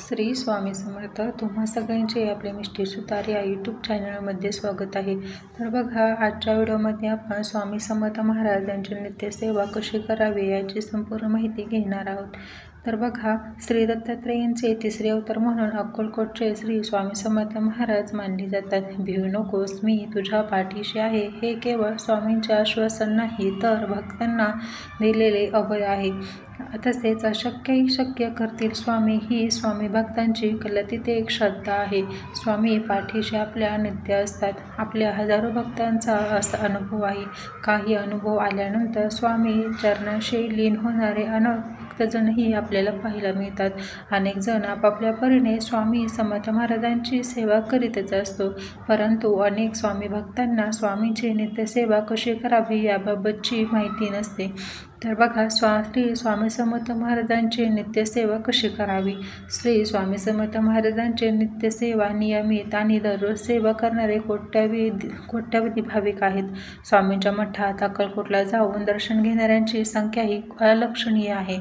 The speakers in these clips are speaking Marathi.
श्री स्वामी समर्थ. तुम्हा सगळ्यांचे आपले मिष्टी सुतार या यूट्यूब चॅनलमध्ये स्वागत आहे. तर बघा, आजच्या व्हिडिओमध्ये आपण स्वामी समर्थ महाराज यांची नित्यसेवा कशी करावी याची संपूर्ण माहिती घेणार आहोत. तर बघा, श्री दत्तात्रेयांचे तिसरे अवतार म्हणून अक्कलकोटचे श्री स्वामी समर्थ महाराज मानले जातात. भिवू नकोस, मी तुझ्या पाठीशी आहे हे केवळ स्वामींचे आश्वासन नाही, तर भक्तांना दिलेले अभय आहे. तसेच अशक्यही शक्य करतील स्वामी ही स्वामी भक्तांची कलतीत एक श्रद्धा आहे. स्वामी पाठीशी आपल्या नित्य असतात. आपल्या हजारो भक्तांचा असा अनुभव आहे. काही अनुभव आल्यानंतर स्वामी चरणाशी लीन होणारे अनेक भक्तजणही आपल्याला पाहायला मिळतात. अनेक जण आपापल्या परीने स्वामी समर्थ महाराजांची सेवा करीतच असतो, परंतु अनेक स्वामी भक्तांना स्वामींची नित्यसेवा कशी करावी याबाबतची माहिती नसते. तर बघा, श्री स्वामी समर्थ महाराजांची नित्यसेवा कशी करावी. श्री स्वामी समर्थ महाराजांची नित्यसेवा नियमित आणि दररोज सेवा करणारे कोट्यावधी भाविक आहेत. स्वामींच्या मठात अक्कलकोटला जाऊन दर्शन घेणाऱ्यांची संख्या ही अलक्षणीय आहे.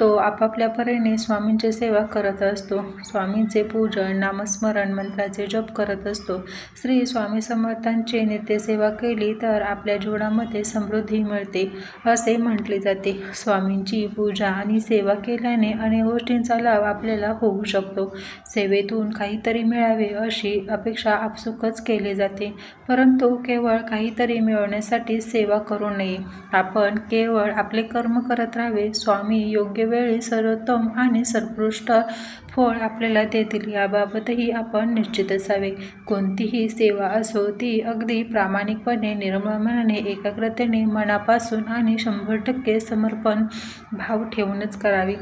तो आपापल्या परीने स्वामींची सेवा करत असतो. स्वामींचे पूजन, नामस्मरण, मंत्राचे जप करत असतो. श्री स्वामी समर्थांची नित्यसेवा केली तर आपल्या जीवनामध्ये समृद्धी मिळते असे म्हटले जाते. स्वामींची पूजा आणि सेवा केल्याने अनेक गोष्टींचा लाभ आपल्याला होऊ शकतो. सेवेतून काहीतरी मिळावे अशी अपेक्षा आपसुकच केली जाते, परंतु केवळ काहीतरी मिळवण्यासाठी सेवा करू नये. आपण केवळ आपले कर्म करत राहावे. स्वामी योग्य वेळी सर्वोत्तम आणि सर्वोत्कृष्ट फळ आपल्याला देतील याबाबतही आपण निश्चित असावे. कोणतीही सेवा असो ती अगदी प्रामाणिकपणे, निर्मळ मनाने, एकाग्रतेने, मनापासून आणि 100% समर्पण भाव ठेवूनच करावी.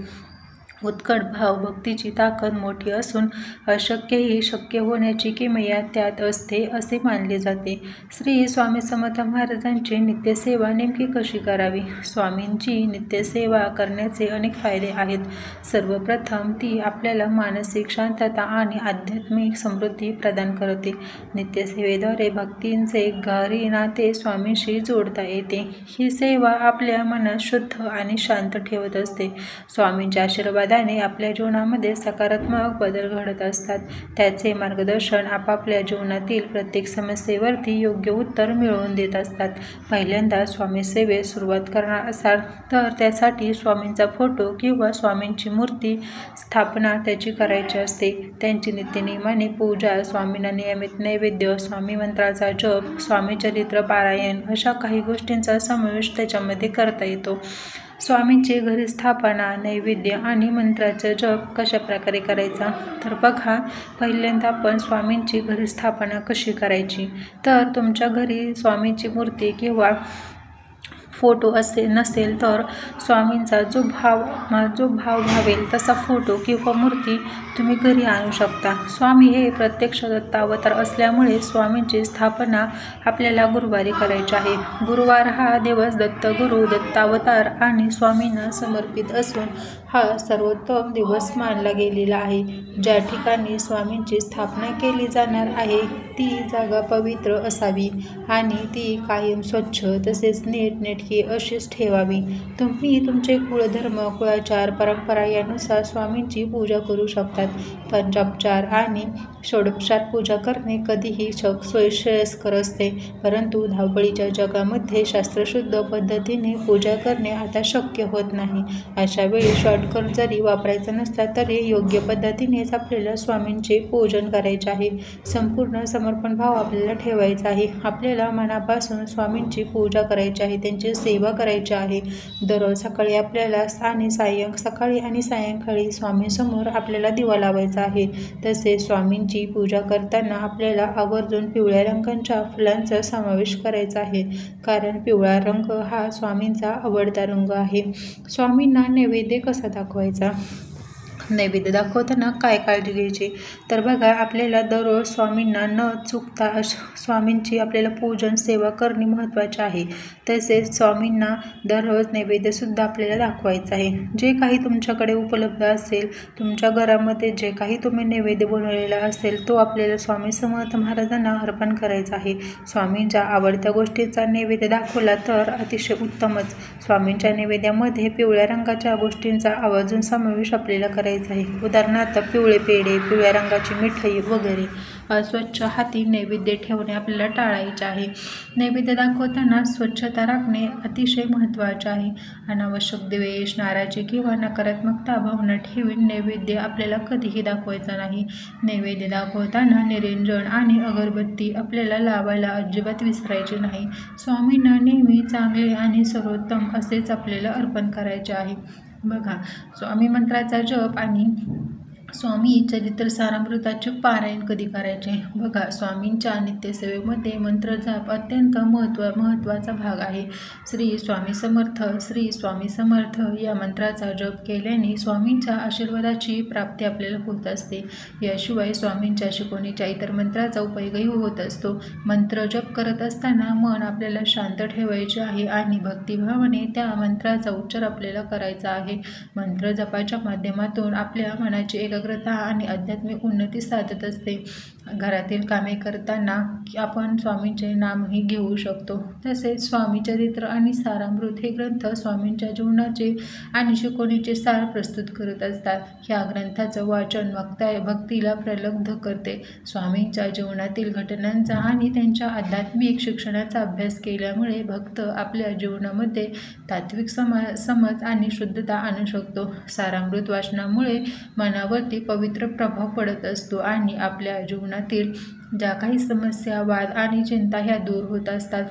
उत्कट भाव भक्तीची ताकद मोठी असून अशक्यही शक्य होण्याची किमया त्यात असते असे मानले जाते. श्री स्वामी समर्थ महाराजांची नित्यसेवा नेमकी कशी करावी. स्वामींची नित्यसेवा करण्याचे अनेक फायदे आहेत. सर्वप्रथम ती आपल्याला मानसिक शांतता आणि आध्यात्मिक समृद्धी प्रदान करते. नित्यसेवेद्वारे भक्तींचे गहरे नाते स्वामींशी जोडता येते. ही सेवा आपल्या मनात शुद्ध आणि शांत ठेवत असते. स्वामींच्या आशीर्वाद आपल्या जीवनामध्ये सकारात्मक बदल घडत असतात. त्याचे मार्गदर्शन आपापल्या जीवनातील प्रत्येक समस्येवरती योग्य उत्तर मिळवून देत असतात. पहिल्यांदा स्वामी सेवेत सुरुवात करणार असाल तर त्यासाठी स्वामींचा फोटो किंवा स्वामींची मूर्ती स्थापना त्याची करायची असते. त्यांची नित्यनेमाने पूजा, स्वामींना नियमित नैवेद्य, स्वामी मंत्राचा जप, स्वामी चरित्र पारायण अशा काही गोष्टींचा समावेश त्याच्यामध्ये करता येतो. स्वामींची घरी स्थापना, नैवेद्य आणि मंत्राचा जप कशा प्रकारे करायचा. तर बघा, पहिल्यांदा आपण स्वामींची घरी स्थापना कशी करायची. तर तुमच्या घरी स्वामींची मूर्ती किंवा फोटो नसेल तर स्वामींचा जो भाव भावेल तसा फोटो किंवा मूर्ती तुम्ही घरी आणू शकता. स्वामी हे प्रत्यक्ष दत्तावतार असल्यामुळे स्वामींची स्थापना आपल्याला गुरुवारी करायची आहे. गुरुवार हा दिवस दत्तगुरू, दत्तावतार आणि स्वामींना समर्पित असून हा सर्वोत्तम दिवस मानला गेलेला आहे. ज्या ठिकाणी स्वामींची स्थापना केली जाणार आहे ती जागा पवित्र असावी आणि ती कायम स्वच्छ तसेच नीटनेटकी अशीच ठेवावी. तुम्ही तुमचे कुळधर्म, कुळाचार, परंपरा यानुसार स्वामींची पूजा करू शकतात. पंचोपचार आणि षोडोपचार पूजा करणे कधीही श्रेयस्कर असते, परंतु धावपळीच्या जगामध्ये शास्त्रशुद्ध पद्धतीने पूजा करणे आता शक्य होत नाही. अशा वेळी शॉर्टकट जरी वापरायचा नसला तरी योग्य पद्धतीनेच आपल्याला स्वामींचे पूजन करायचे आहे. संपूर्ण समर्पण भाव आपल्याला ठेवायचा आहे. आपल्याला मनापासून स्वामींची पूजा करायची आहे, त्यांची सेवा करायची आहे. दररोज सकाळी आपल्याला सकाळी आणि सायंकाळी स्वामींसमोर आपल्याला दिवा लावायचा आहे. तसेच स्वामींची पूजा करताना आपल्याला आवर्जून पिवळ्या रंगाच्या फुलांचा समावेश करायचा आहे, कारण पिवळा रंग हा स्वामींचा आवडता रंग आहे. स्वामींना नैवेद्य कसा दाखवायचा. नैवेद्य दाखवताना काय काळजी घ्यायची. तर बघा, आपल्याला दररोज स्वामींना न चुकता स्वामींची आपल्याला पूजन सेवा करणे महत्त्वाचे आहे. तसेच स्वामींना दररोज नैवेद्यसुद्धा आपल्याला दाखवायचं आहे. जे काही तुमच्याकडे उपलब्ध असेल, तुमच्या घरामध्ये जे काही तुम्ही नैवेद्य बनवलेला असेल तो आपल्याला स्वामी समर्थ महाराजांना अर्पण करायचा आहे. स्वामींच्या आवडत्या गोष्टींचा नैवेद्य दाखवला तर अतिशय उत्तमच. स्वामींच्या नैवेद्यामध्ये पिवळ्या रंगाच्या गोष्टींचा आवर्जून समावेश आपल्याला करायचा करायचं आहे। उदाहरणार्थ पिवळे पेढे, पिवळ्या रंगाची मिठाई वगैरे अस्वच्छ हाती नैवेद्य ठेवणे आपल्याला टाळायचे आहे। नैवेद्य दाखवताना स्वच्छता राखणे अतिशय महत्त्वाचे आहे। अनावश्यक द्वेष, नाराजी किंवा नकारात्मकता भावना ठेवून नैवेद्य आपल्याला कधीही दाखवायचा नाही। नैवेद्य दाखवताना निरंजन आणि अगरबत्ती आपल्याला लावायला अजिबात विसरायचे नाही। स्वामींना नेहमी चांगले आणि सर्वोत्तम असेच आपल्याला अर्पण करायचे आहे। बघा, स्वामी मंत्राचा जप आणि स्वामी चरित्र सारामृताचे पारायण कधी करायचे? बघा, स्वामींच्या नित्यसेवेमध्ये मंत्रजाप अत्यंत महत्त्वाचा भाग आहे। श्री स्वामी समर्थ, श्री स्वामी समर्थ या मंत्राचा जप केल्याने स्वामींच्या आशीर्वादाची प्राप्ती आपल्याला होत असते। याशिवाय स्वामींच्या शिकवणीच्या इतर मंत्राचा उपयोगही होत असतो। मंत्र जप करत असताना मन आपल्याला शांत ठेवायचे आहे आणि भक्तिभावाने त्या मंत्राचा उच्चार आपल्याला करायचा आहे। मंत्र जपाच्या माध्यमातून आपल्या मनाची एकाग्रता आणि आध्यात्मिक उन्नती साधत असते। घरातील कामे करताना आपण स्वामींचे नामही घेऊ शकतो। तसेच स्वामी चरित्र आणि सारामृत हे ग्रंथ स्वामींच्या जीवनाचे आणि शिकवणीचे सार प्रस्तुत करत असतात। ह्या ग्रंथाचं वाचन भक्तीला प्रलब्ध करते। स्वामींच्या जीवनातील घटनांचा आणि त्यांच्या आध्यात्मिक शिक्षणाचा अभ्यास केल्यामुळे भक्त आपल्या जीवनामध्ये तात्विक समज आणि शुद्धता आणू शकतो। सारामृत वाचनामुळे मनावरती पवित्र प्रभाव पडत असतो आणि आपल्या जीवनातील ज्या काही समस्या, वाद आणि चिंता ह्या दूर होत असतात।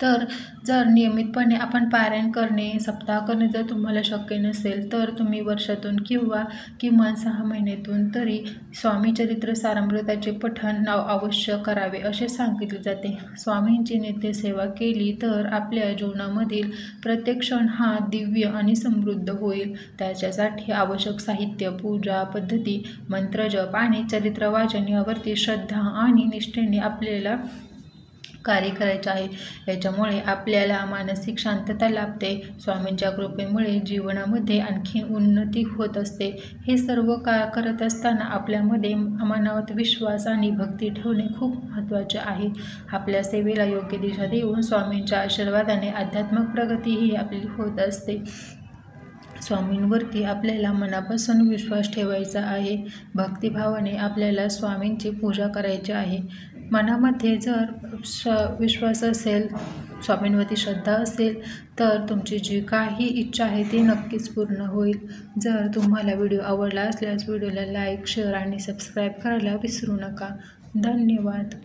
तर जर नियमितपणे आपण पारायण करणे, सप्ताह करणे जर तुम्हाला शक्य नसेल तर तुम्ही वर्षातून किंवा किमान 6 महिन्यातून तरी स्वामी चरित्र सारामृताचे पठण अवश्य करावे असे सांगितले जाते। स्वामींची नित्यसेवा केली तर आपल्या जीवनामधील प्रत्येक क्षण हा दिव्य आणि समृद्ध होईल। त्याच्यासाठी आवश्यक साहित्य, पूजा पद्धती, मंत्रजप आणि चरित्र वाचन यावरती श्रद्धा आणि निष्ठेने आपल्याला कार्य करायचे आहे। याच्यामुळे आपल्याला मानसिक शांतता लाभते। स्वामींच्या कृपेमुळे जीवनामध्ये आणखी उन्नती होत असते। हे सर्व करत असताना आपल्यामध्ये मनात विश्वास आणि भक्ती ठेवणे खूप महत्त्वाचे आहे। आपल्या सेवेला योग्य दिशा देऊन स्वामींच्या आशीर्वादाने आध्यात्मिक प्रगती ही आपली होत असते। स्वामींवरती आपल्याला मनापासून विश्वास ठेवायचा आहे। भक्तिभावाने आपल्याला स्वामींची पूजा करायची आहे। मनामध्ये जर विश्वास असेल, स्वामींवरती श्रद्धा असेल तर तुमची जी काही इच्छा आहे ती नक्कीच पूर्ण होईल। जर तुम्हाला व्हिडिओ आवडला असल्यास व्हिडिओला लाईक, शेअर आणि सबस्क्राईब करायला विसरू नका। धन्यवाद।